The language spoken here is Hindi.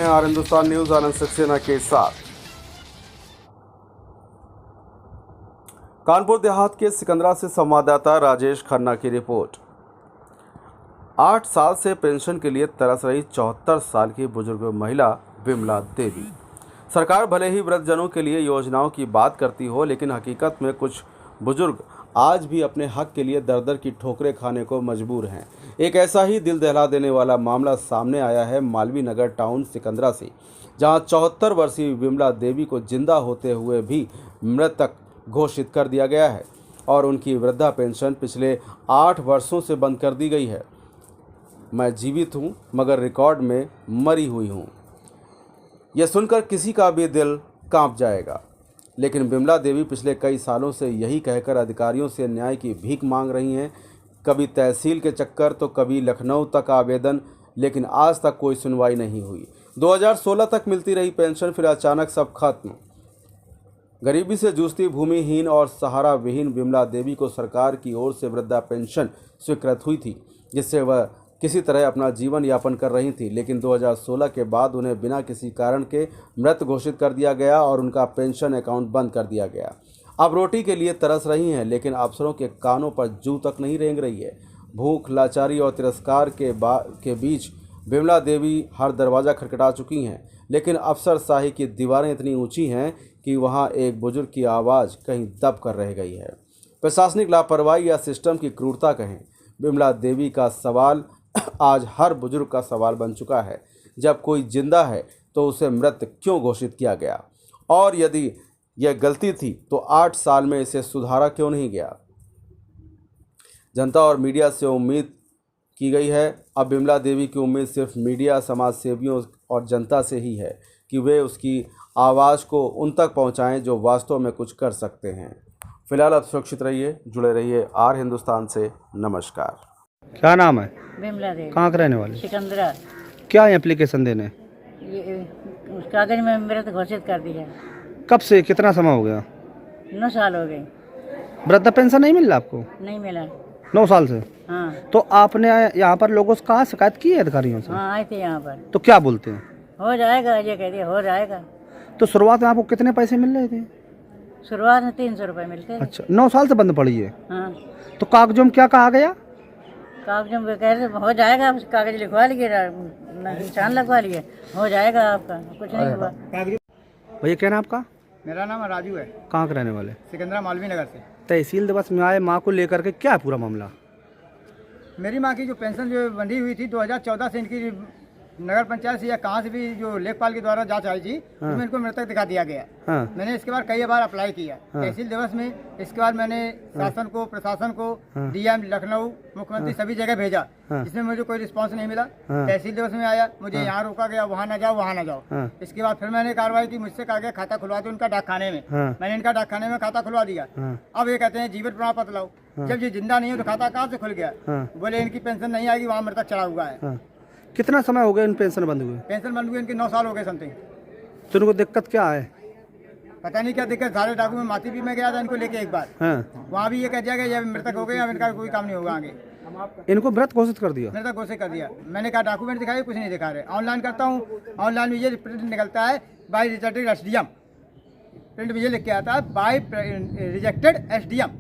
आर हिंदुस्तान न्यूज आनंद सक्सेना के साथ। कानपुर देहात के सिकंदरा से संवाददाता राजेश खन्ना की रिपोर्ट। 8 साल से पेंशन के लिए तरस रही 74 साल की बुजुर्ग महिला विमला देवी। सरकार भले ही वृद्धजनों के लिए योजनाओं की बात करती हो, लेकिन हकीकत में कुछ बुजुर्ग आज भी अपने हक के लिए दर दर की ठोकरें खाने को मजबूर हैं। एक ऐसा ही दिल दहला देने वाला मामला सामने आया है मालवीय नगर टाउन सिकंदरा से, जहां 74 वर्षीय विमला देवी को जिंदा होते हुए भी मृतक घोषित कर दिया गया है और उनकी वृद्धा पेंशन पिछले 8 वर्षों से बंद कर दी गई है। मैं जीवित हूं मगर रिकॉर्ड में मरी हुई हूं, यह सुनकर किसी का भी दिल कांप जाएगा। लेकिन विमला देवी पिछले कई सालों से यही कहकर अधिकारियों से न्याय की भीख मांग रही हैं। कभी तहसील के चक्कर तो कभी लखनऊ तक आवेदन, लेकिन आज तक कोई सुनवाई नहीं हुई। 2016 तक मिलती रही पेंशन, फिर अचानक सब खत्म। गरीबी से जूझती भूमिहीन और सहारा विहीन विमला देवी को सरकार की ओर से वृद्धा पेंशन स्वीकृत हुई थी, जिससे वह किसी तरह अपना जीवन यापन कर रही थी। लेकिन 2016 के बाद उन्हें बिना किसी कारण के मृत घोषित कर दिया गया और उनका पेंशन अकाउंट बंद कर दिया गया। अब रोटी के लिए तरस रही हैं, लेकिन अफसरों के कानों पर जू तक नहीं रेंग रही है। भूख, लाचारी और तिरस्कार के बीच विमला देवी हर दरवाज़ा खटखटा चुकी हैं, लेकिन अफसरशाही की दीवारें इतनी ऊंची हैं कि वहां एक बुजुर्ग की आवाज़ कहीं दब कर रह गई है। प्रशासनिक लापरवाही या सिस्टम की क्रूरता कहें, विमला देवी का सवाल आज हर बुजुर्ग का सवाल बन चुका है। जब कोई जिंदा है तो उसे मृत क्यों घोषित किया गया, और यदि यह गलती थी तो 8 साल में इसे सुधारा क्यों नहीं गया। जनता और मीडिया से उम्मीद की गई है। अब विमला देवी की उम्मीद सिर्फ मीडिया, समाज सेवियों और जनता से ही है कि वे उसकी आवाज़ को उन तक पहुंचाएं जो वास्तव में कुछ कर सकते हैं। फिलहाल आप सुरक्षित रहिए, जुड़े रहिए आर हिंदुस्तान से। नमस्कार। क्या नाम है? विमला देवी। कहाँ के रहने वाले? सिकंदरा। क्या एप्लीकेशन देने? ये उस कागज में मृत घोषित कर दिया। कब से, कितना समय हो गया? 9 साल हो गए। वृद्धा पेंशन नहीं मिल रहा आपको? नहीं मिला। 9 साल से? हाँ। तो आपने यहाँ पर लोगों से कहा, शिकायत की है अधिकारियों से? हाँ, आए थे यहाँ पर। तो क्या बोलते हैं? हो जाएगा, ये कह दिया हो जाएगा। तो शुरुआत में आपको कितने पैसे मिल रहे थे? शुरुआत में 300 रुपये मिलते थे। अच्छा, 9 साल से बंद पड़ी है। हाँ। तो कागजों में क्या कहा गया? कागजों में कह रहे हो जाएगा, कागज लिखवा लिए, निशान लगवा लिए, हो जाएगा आपका। कुछ नहीं हुआ। भैया क्या नाम आपका? मेरा नाम राजू है। कहाँ के रहने वाले? सिकंदरा मालवीय नगर से। तहसील दिवस में आए माँ को लेकर के क्या है पूरा मामला? मेरी माँ की जो पेंशन जो बंधी हुई थी 2014 से, इनकी नगर पंचायत से या कहाँ से भी जो लेखपाल के द्वारा जांच आई थी, उसमें इनको मृतक दिखा दिया गया। हाँ। मैंने इसके बाद कई बार अप्लाई किया तहसील दिवस में। इसके बाद मैंने शासन को, प्रशासन को, डीएम लखनऊ, मुख्यमंत्री सभी जगह भेजा, जिसमें मुझे कोई रिस्पांस नहीं मिला। तहसील दिवस में आया, मुझे यहाँ रोका गया, वहाँ ना जाओ, वहाँ ना जाओ। इसके बाद फिर मैंने कार्रवाई की, मुझसे कहा गया खाता खुलवा दो उनका डाकखाने में। मैंने इनका डाकखाने में खाता खुलवा दिया। अब ये कहते हैं जीवित प्रमाण पत्र लाओ। जब ये जिंदा नहीं है तो खाता कहाँ से खुल गया? बोले इनकी पेंशन नहीं आएगी, वहाँ मृतक चढ़ा हुआ है। कितना समय हो गया इन पेंशन बंद हुए? पेंशन बंद हुए इनके 9 साल हो गए समथिंग। तो उनको दिक्कत क्या है? पता नहीं क्या दिक्कत। सारे डॉक्यूमेंट माती भी मैं गया था इनको लेके एक बार। वहाँ भी ये कह दिया गया ये मृतक हो गए, अब इनका कोई काम नहीं होगा आगे। इनको मृत घोषित कर दिया? मृतक घोषित कर दिया। मैंने कहा डॉक्यूमेंट दिखाए, कुछ नहीं दिखा रहे। ऑनलाइन करता हूँ, ऑनलाइन में ये प्रिंट निकलता है बाई रिजेक्टेड एसडीएम। प्रिंट में ये लिख के आता है बाई रिजेक्टेड एसडीएम।